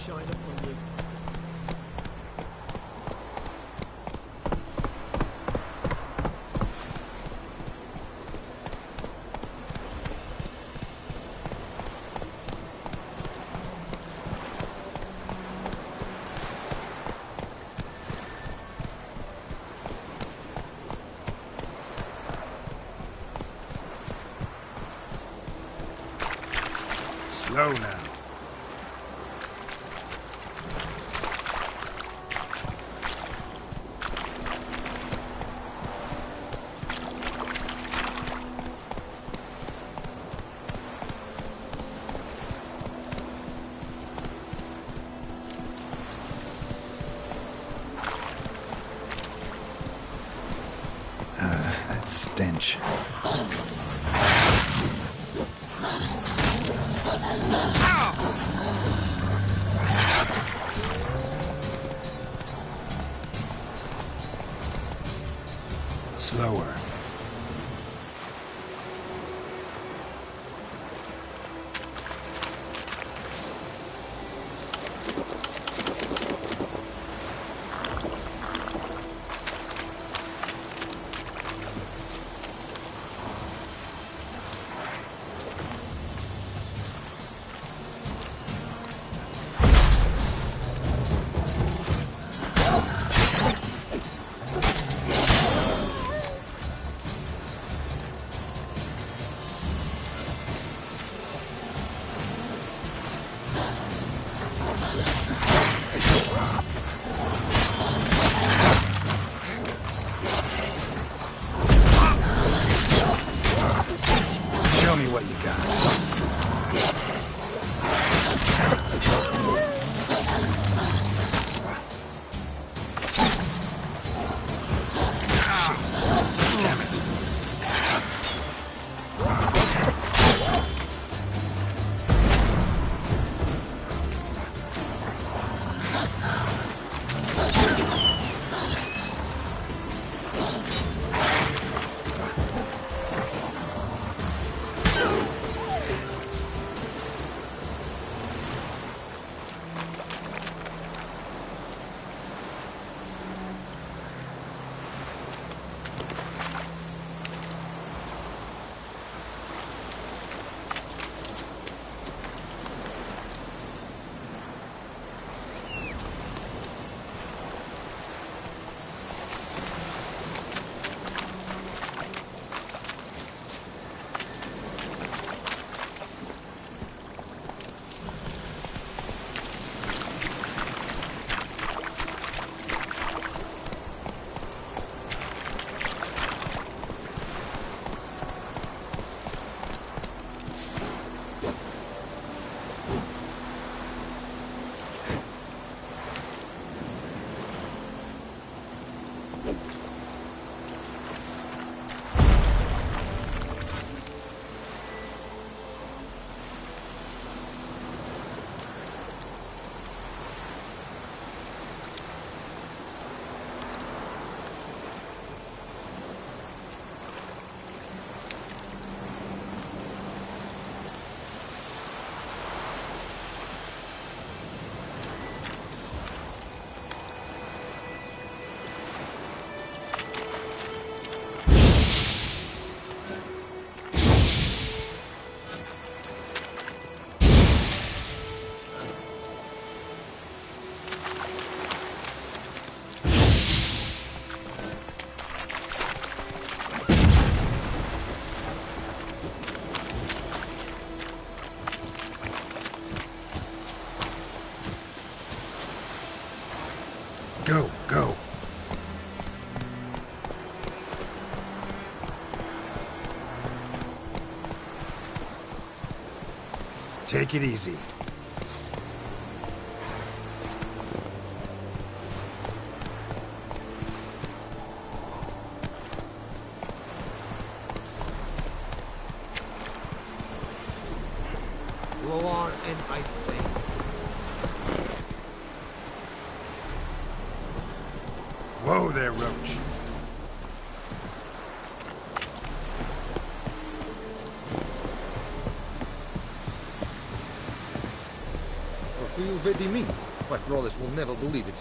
shine upon you. Slow now. That stench. Slower. Show me what you got. Damn it. Go, go. Take it easy. Blow on and I think. Whoa there, Roach. do you really mean? My brothers will never believe it.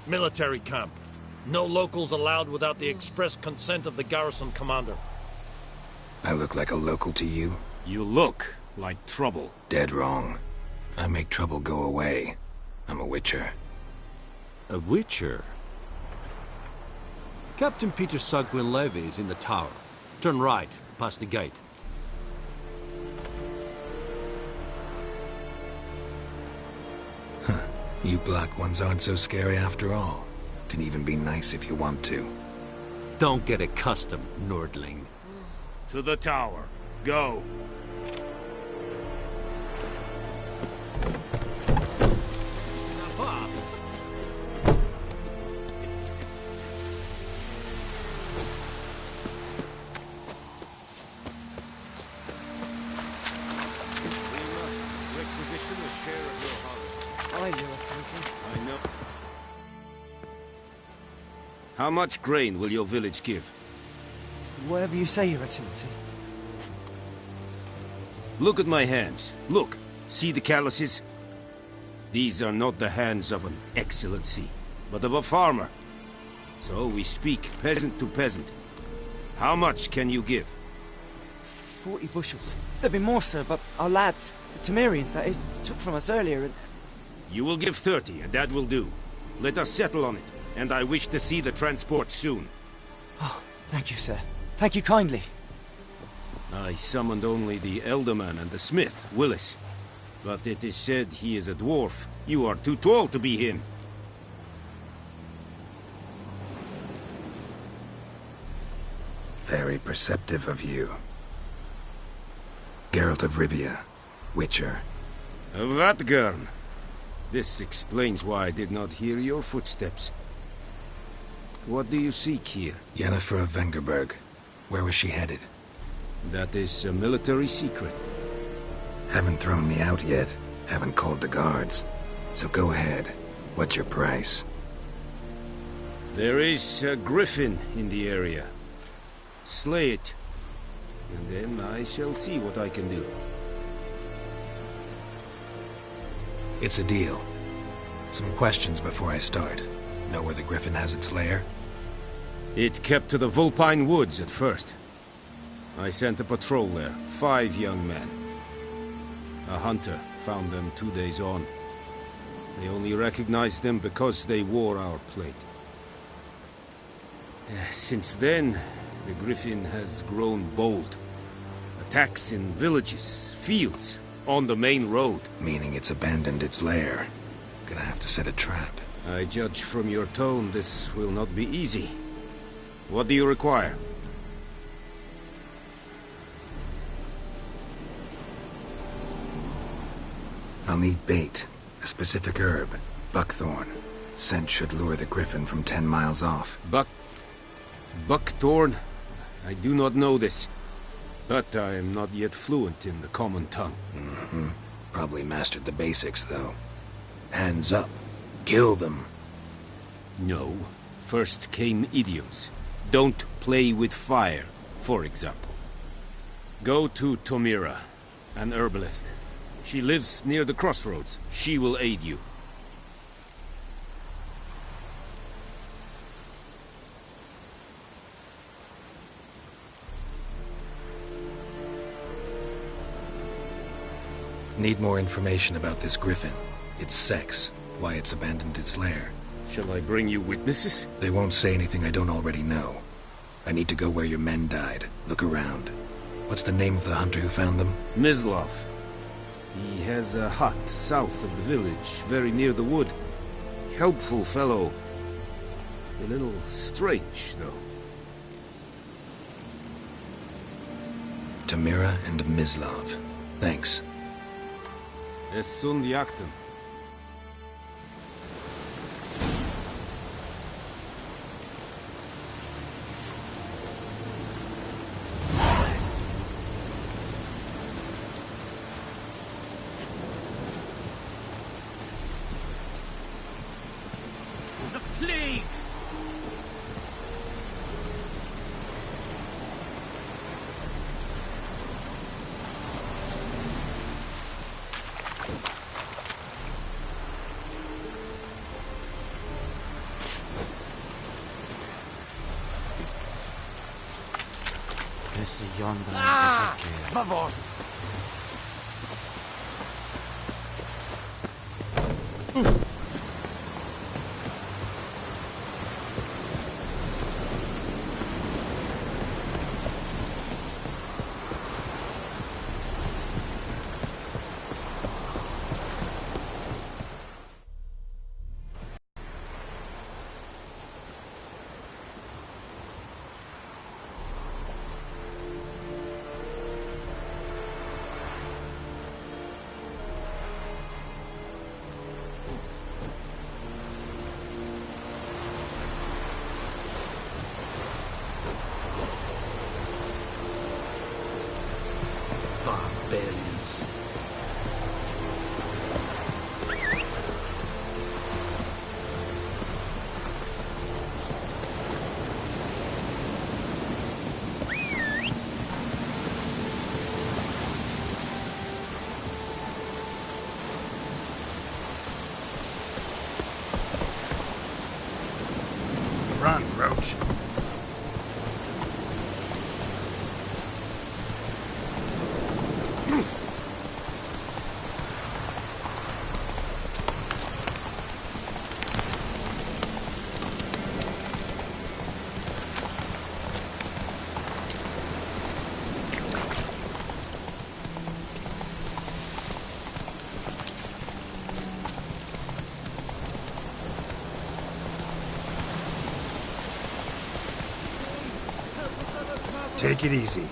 Military camp. No locals allowed without the express consent of the garrison commander. I look like a local to you? You look like trouble. Dead wrong. I make trouble go away. I'm a witcher. A witcher? Captain Peter Sagwin Levy is in the tower. Turn right, past the gate. Huh. You black ones aren't so scary after all. Can even be nice if you want to. Don't get accustomed, Nordling. To the tower. Go. I know. How much grain will your village give? Whatever you say, Your Excellency. Look at my hands. Look. See the calluses? These are not the hands of an excellency, but of a farmer. So we speak peasant to peasant. How much can you give? 40 bushels. There'd be more, sir, but our lads, the Temerians, that is, took from us earlier and... You will give 30, and that will do. Let us settle on it, and I wish to see the transport soon. Oh, thank you, sir. Thank you kindly. I summoned only the Elderman and the smith, Willis. But it is said he is a dwarf. You are too tall to be him. Very perceptive of you. Geralt of Rivia, Witcher. Vatgern. This explains why I did not hear your footsteps. What do you seek here? Yennefer of Vengerberg. Where was she headed? That is a military secret. Haven't thrown me out yet. Haven't called the guards. So go ahead. What's your price? There is a Griffin in the area. Slay it. And then I shall see what I can do. It's a deal. Some questions before I start. Know where the Griffin has its lair? It kept to the Vulpine Woods at first. I sent a patrol there, 5 young men. A hunter found them 2 days on. They only recognized them because they wore our plate. Since then, the Griffin has grown bold. Attacks in villages, fields, on the main road. Meaning it's abandoned its lair. Gonna have to set a trap. I judge from your tone this will not be easy. What do you require? I'll need bait. A specific herb. Buckthorn. Scent should lure the Griffin from 10 miles off. Buckthorn? I do not know this. But I am not yet fluent in the common tongue. Probably mastered the basics, though. Hands up. Kill them. No. First came idioms. Don't play with fire, for example. Go to Tomira, an herbalist. She lives near the crossroads. She will aid you. Need more information about this Griffin. Its sex, why it's abandoned its lair. Shall I bring you witnesses? They won't say anything I don't already know. I need to go where your men died. Look around. What's the name of the hunter who found them? Mislov. He has a hut south of the village, very near the wood. Helpful fellow. A little strange, though. Tamira and Mislov. Thanks. Es sunt jagten. The plague! Ese yonder. Ah! Favor! Barbarians. Run, Roach. Take it easy.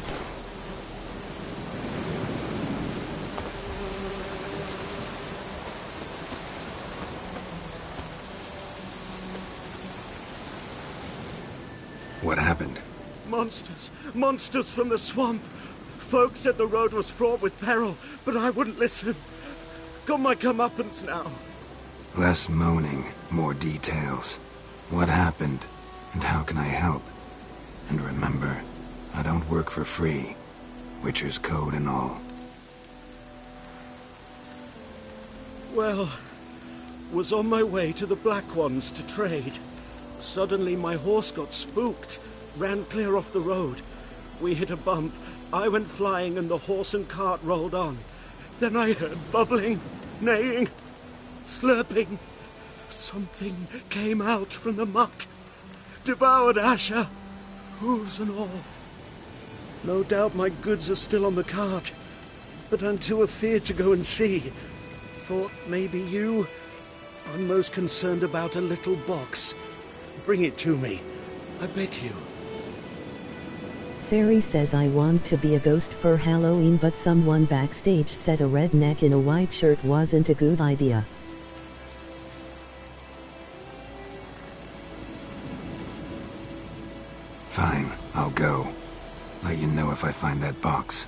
What happened? Monsters! Monsters from the swamp! Folks said the road was fraught with peril, but I wouldn't listen. Got my comeuppance now. Less moaning, more details. What happened, and how can I help? And remember, I don't work for free. Witcher's code and all. Well, was on my way to the Black Ones to trade. Suddenly my horse got spooked, ran clear off the road. We hit a bump, I went flying and the horse and cart rolled on. Then I heard bubbling, neighing, slurping. Something came out from the muck, devoured Asher, hooves and all. No doubt my goods are still on the cart, but I'm too afeard to go and see. Thought maybe you. I'm most concerned about a little box. Bring it to me, I beg you. Sari says I want to be a ghost for Halloween, but someone backstage said a redneck in a white shirt wasn't a good idea. Fine, I'll go. Let you know if I find that box.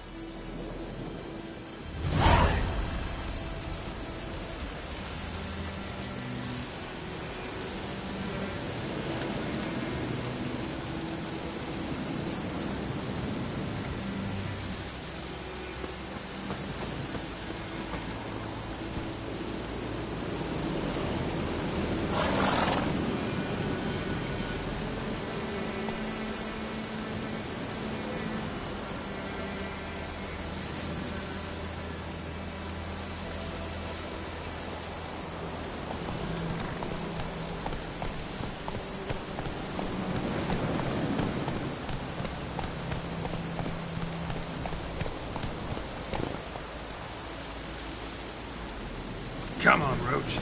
Come on, Roach.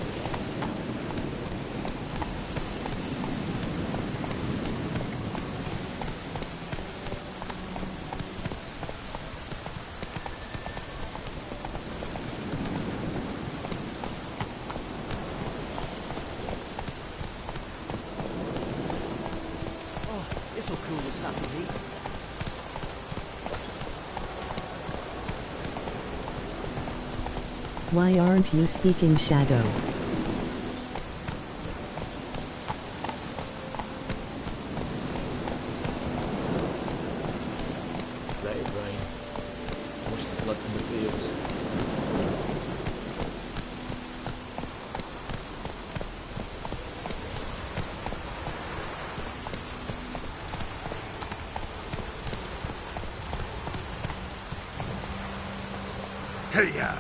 Oh, this'll cool this happy heat. Why aren't you speaking, Shadow? Let it rain. Wash the blood from the fields. Hey-ya!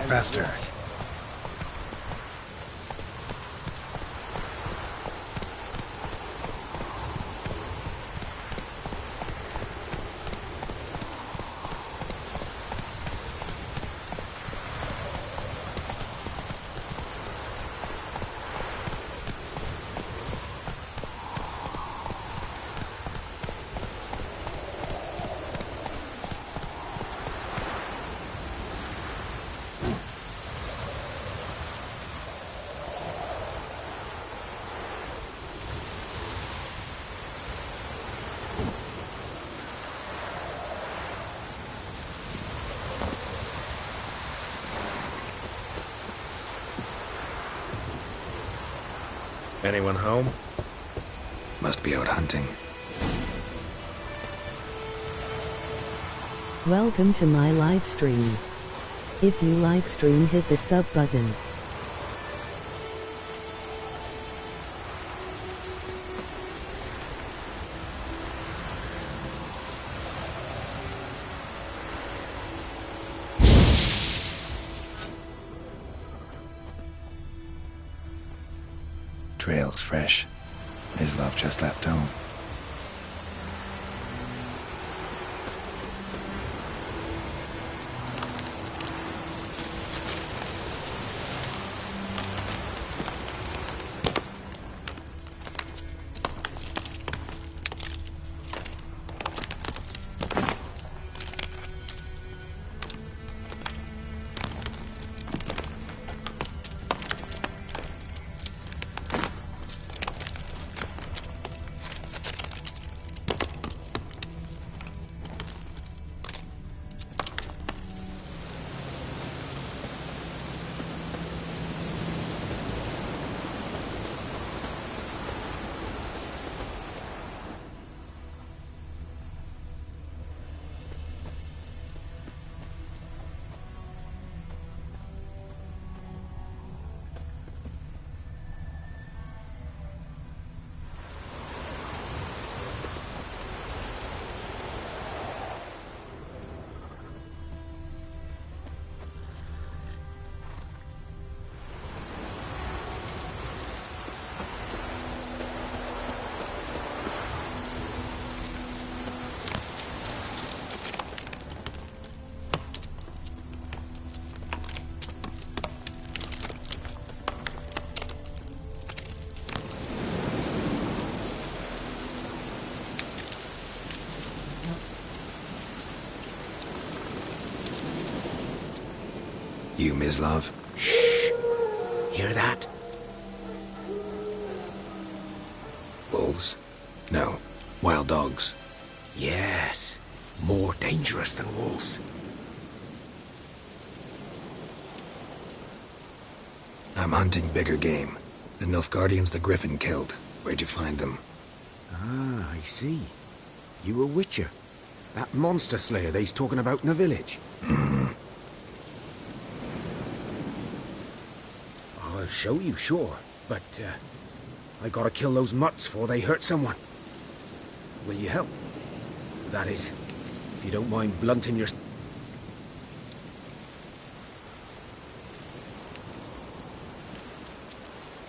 Faster. Anyone home? Must be out hunting. Welcome to my live stream. If you like stream, hit the sub button. Trail's fresh. His love just left home. You, Mislav? Shh! Hear that? Wolves? No. Wild dogs. Yes. More dangerous than wolves. I'm hunting bigger game. The Nilfgaardians the Griffin killed. Where'd you find them? Ah, I see. You a witcher. That monster slayer they's talking about in the village. I'll show you, sure. But, I gotta kill those mutts before they hurt someone. Will you help? That is, if you don't mind blunting your...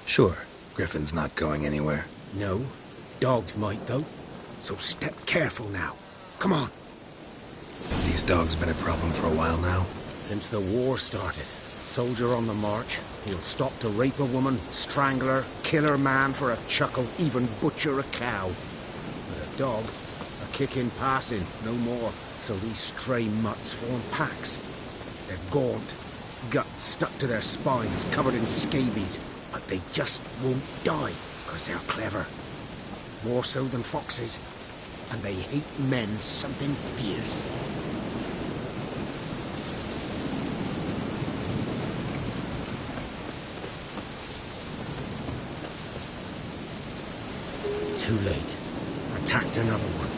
Sure. Griffin's not going anywhere. No. Dogs might, though. So step careful now. Come on. These dogs been a problem for a while now? Since the war started. Soldier on the march. He'll stop to rape a woman, strangle her, kill her man for a chuckle, even butcher a cow. But a dog, a kick in passing, no more. So these stray mutts form packs. They're gaunt, guts stuck to their spines, covered in scabies. But they just won't die, because they're clever. More so than foxes. And they hate men something fierce. Too late. Attacked another one.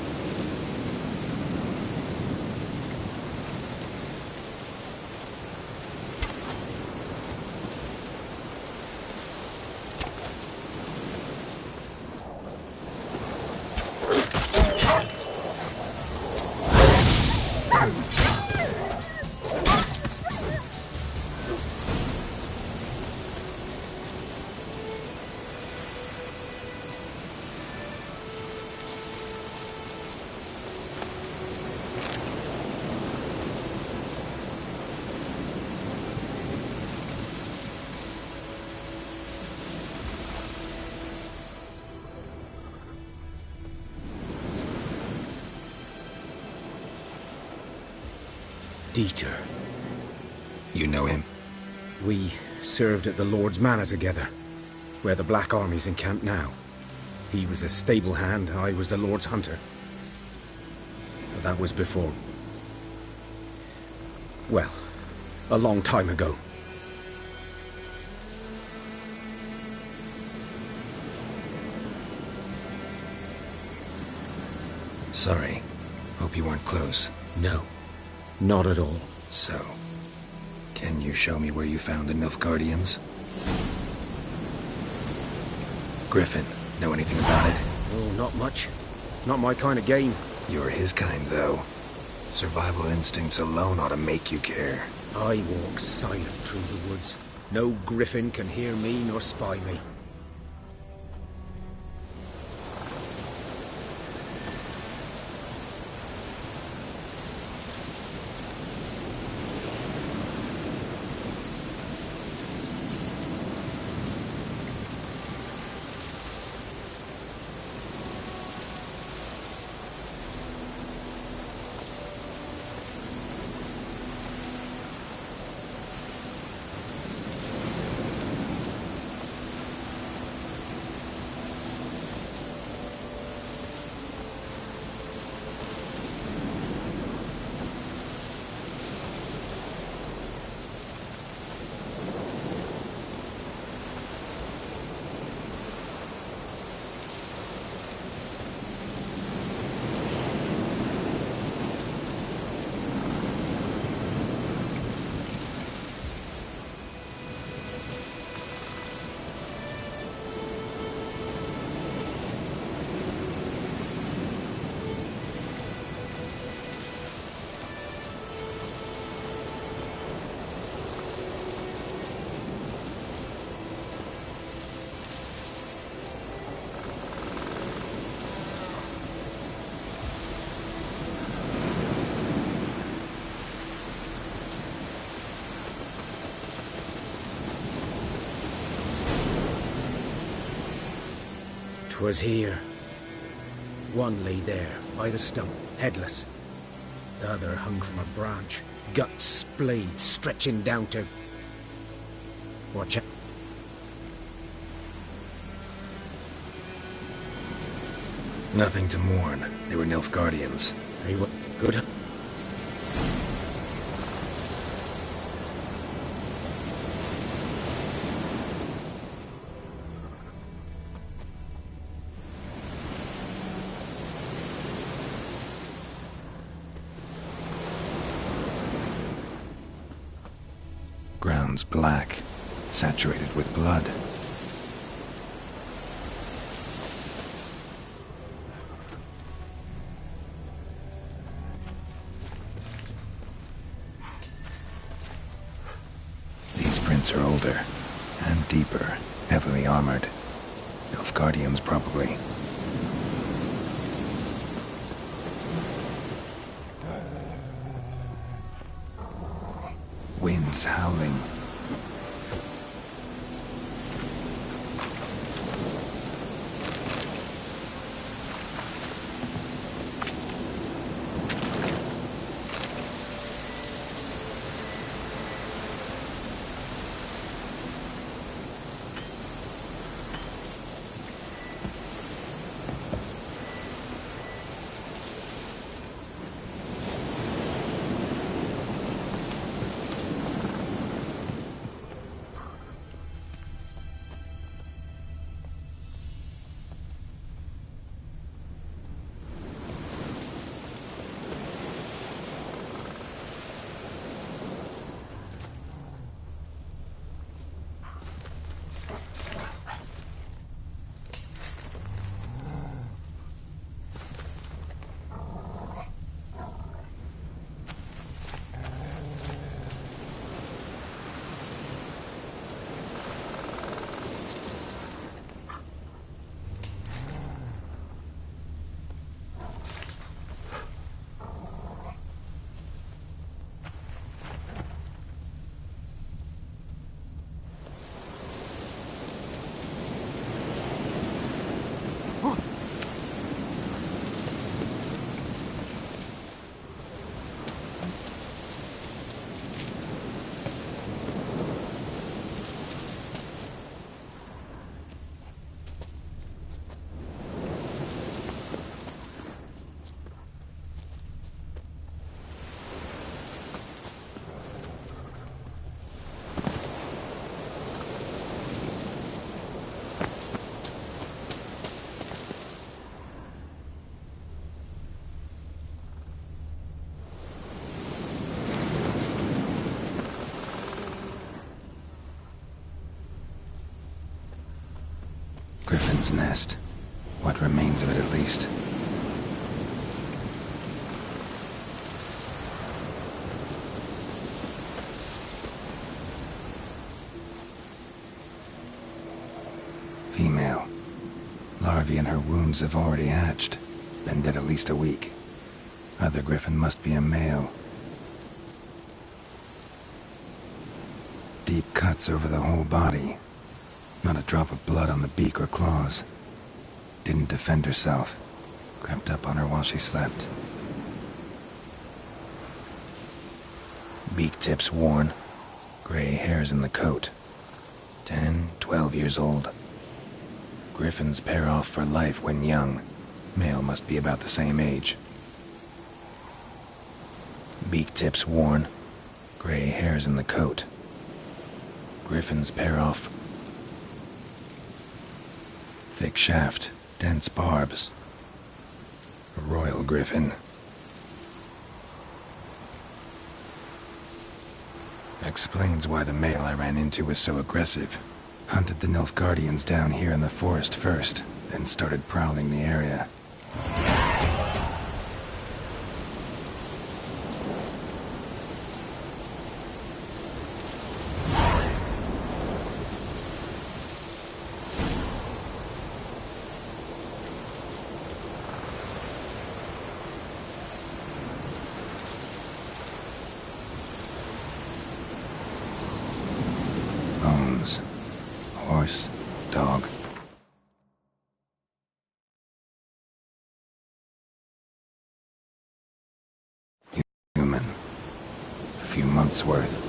Dieter. You know him? We served at the Lord's Manor together, where the Black Army's encamped now. He was a stable hand, I was the Lord's hunter. But that was before... well, a long time ago. Sorry. Hope you weren't close. No. Not at all. So, can you show me where you found the Nilfgaardians? Griffin, know anything about it? Oh, not much. Not my kind of game. You're his kind, though. Survival instincts alone ought to make you care. I walk silent through the woods. No Griffin can hear me nor spy me. 'Twas here. One lay there, by the stump, headless. The other hung from a branch, guts splayed, stretching down to... Watch out. Nothing to mourn. They were Nilfgaardians. They were good. Ground's black, saturated with blood. These prints are older and deeper, heavily armored. Nilfgaardians, probably. Winds howling. griffin's nest. What remains of it, at least. Female. Larvae in her wounds have already hatched. Been dead at least a week. Other griffin must be a male. Deep cuts over the whole body. Not a drop of blood on the beak or claws. Didn't defend herself. Crept up on her while she slept. Beak tips worn. Gray hairs in the coat. 10, 12 years old. Griffins pair off for life when young. Male must be about the same age. Beak tips worn. Gray hairs in the coat. Griffins pair off. Thick shaft, dense barbs. A royal griffin. Explains why the male I ran into was so aggressive. Hunted the Nilfgaardians down here in the forest first, then started prowling the area. Bones. Horse. Dog. Human. A few months' worth.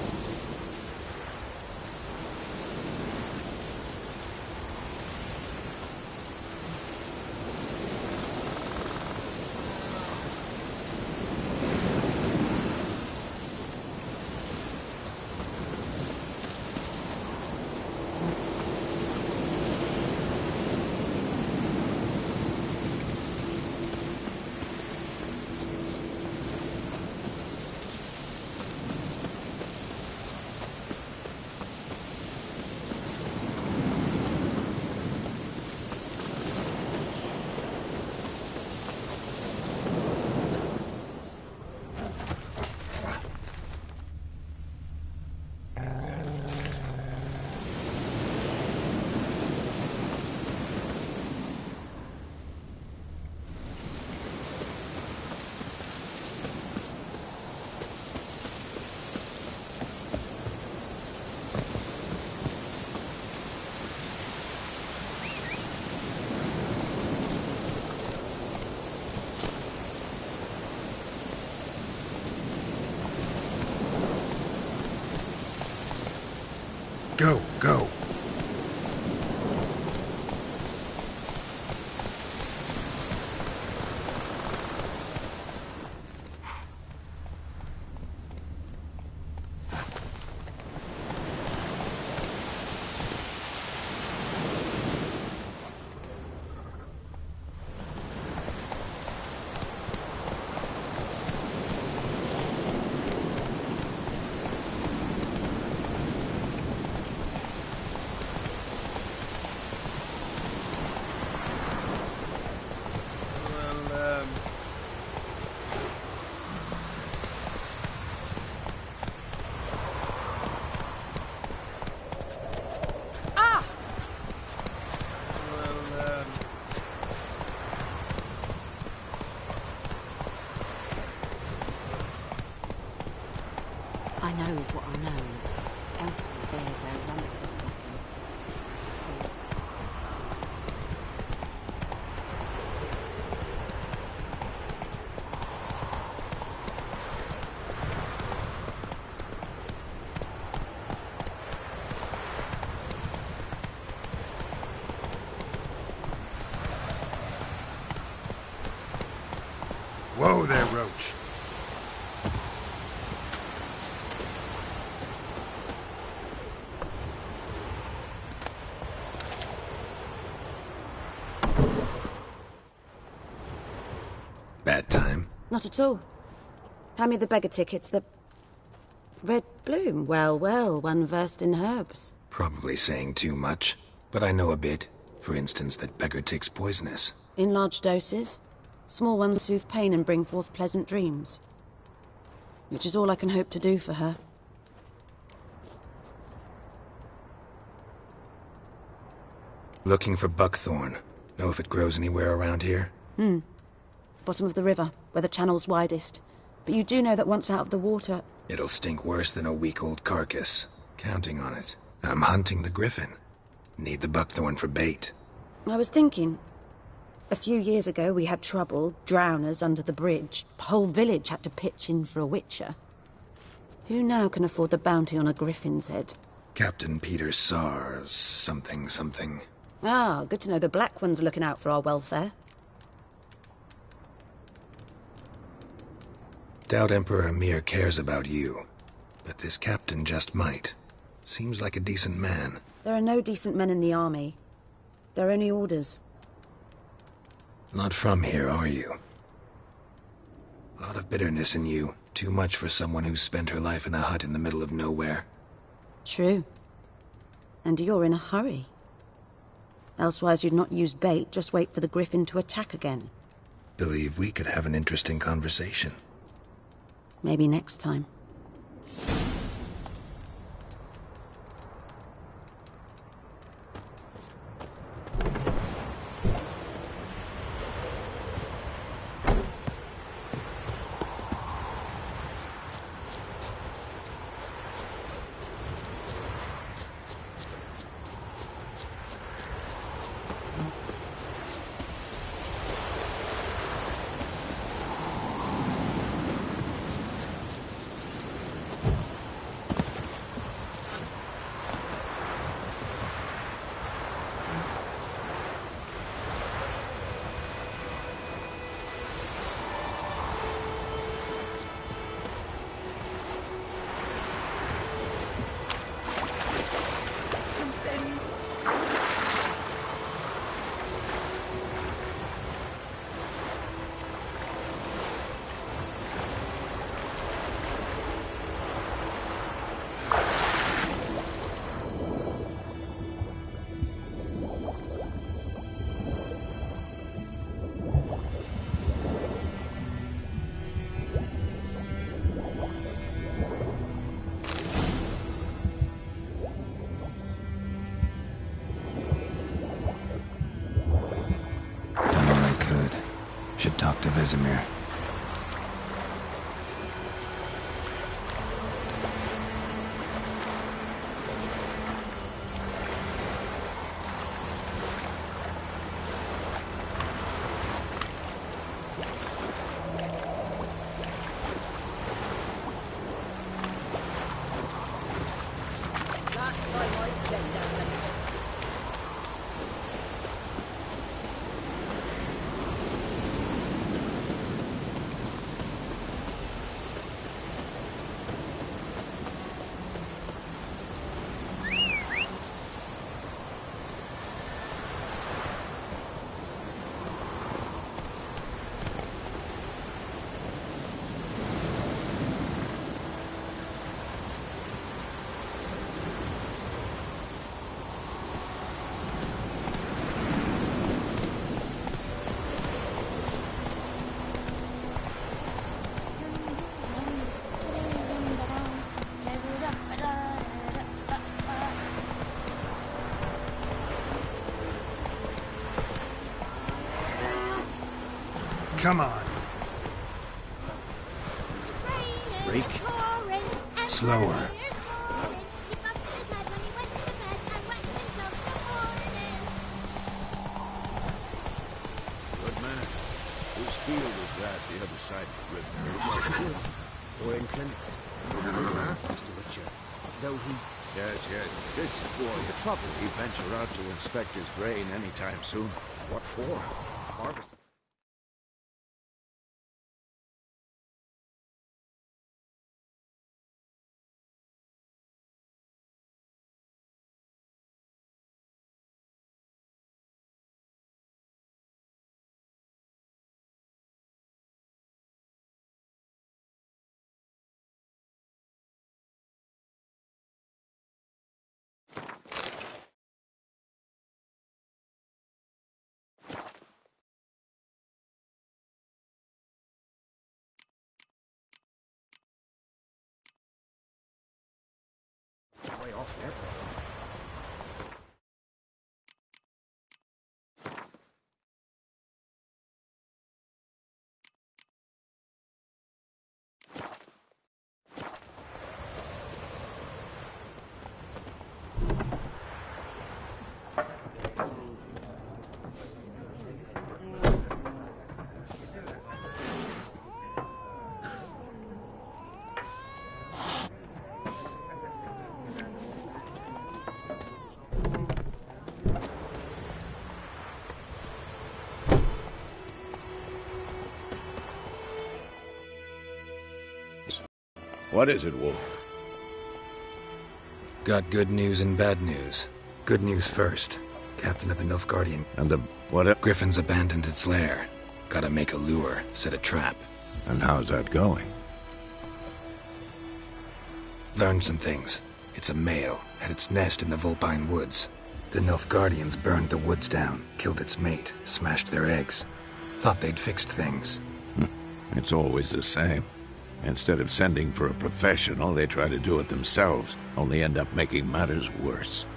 Go, go. I knows what I knows. Elsie bears her running. Whoa there, Roach. Bad time? Not at all. Hand me the beggar tickets, the... Red bloom. Well, well, one versed in herbs. Probably saying too much, but I know a bit. For instance, that beggar tick's poisonous. In large doses. Small ones soothe pain and bring forth pleasant dreams. Which is all I can hope to do for her. Looking for buckthorn. Know if it grows anywhere around here? Bottom of the river, where the channel's widest. But you do know that once out of the water... It'll stink worse than a week-old carcass. Counting on it. I'm hunting the Griffin. Need the buckthorn for bait. I was thinking... A few years ago we had trouble, drowners under the bridge. Whole village had to pitch in for a witcher. Who now can afford the bounty on a Griffin's head? Captain Peter Sars, something. Ah, good to know the Black One's looking out for our welfare. Doubt Emperor Emir cares about you. But this captain just might. Seems like a decent man. There are no decent men in the army. They're only orders. Not from here, are you? A lot of bitterness in you. Too much for someone who's spent her life in a hut in the middle of nowhere. True. And you're in a hurry. Elsewise you'd not use bait, just wait for the Griffin to attack again. Believe we could have an interesting conversation. Maybe next time. Should talk to Vesemir. Come on. Freak. Slower. Good man. Whose field is that the other side of the river? We're in clinics. Mr. Witcher. Though he... Yes. This boy, the trouble. He venture out to inspect his grain anytime soon. What for? Harvest. way off yet. What is it, Wolf? Got good news and bad news. Good news first. Captain of the Nilfgaardian. And the... what? Griffin's abandoned its lair. Gotta make a lure, set a trap. And how's that going? Learned some things. It's a male, had its nest in the Vulpine Woods. The Nilfgaardians burned the woods down, killed its mate, smashed their eggs. Thought they'd fixed things. It's always the same. Instead of sending for a professional, they try to do it themselves, only end up making matters worse.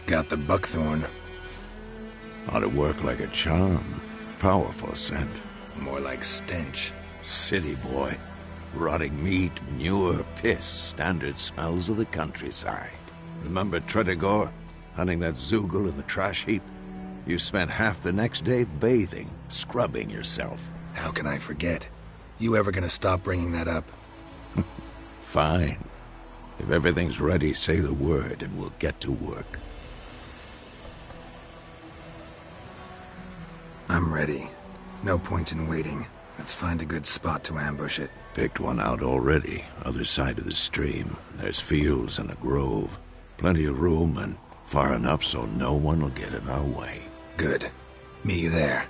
Got the Buckthorn. Ought to work like a charm. Powerful scent. More like stench. City boy. Rotting meat, manure, piss, standard smells of the countryside. Remember Tredegor? Hunting that Zoogle in the trash heap? You spent half the next day bathing, scrubbing yourself. How can I forget? You ever gonna stop bringing that up? Fine. If everything's ready, say the word and we'll get to work. I'm ready. No point in waiting. Let's find a good spot to ambush it. Picked one out already, other side of the stream. There's fields and a grove. Plenty of room and far enough so no one will get in our way. Good. Meet you there.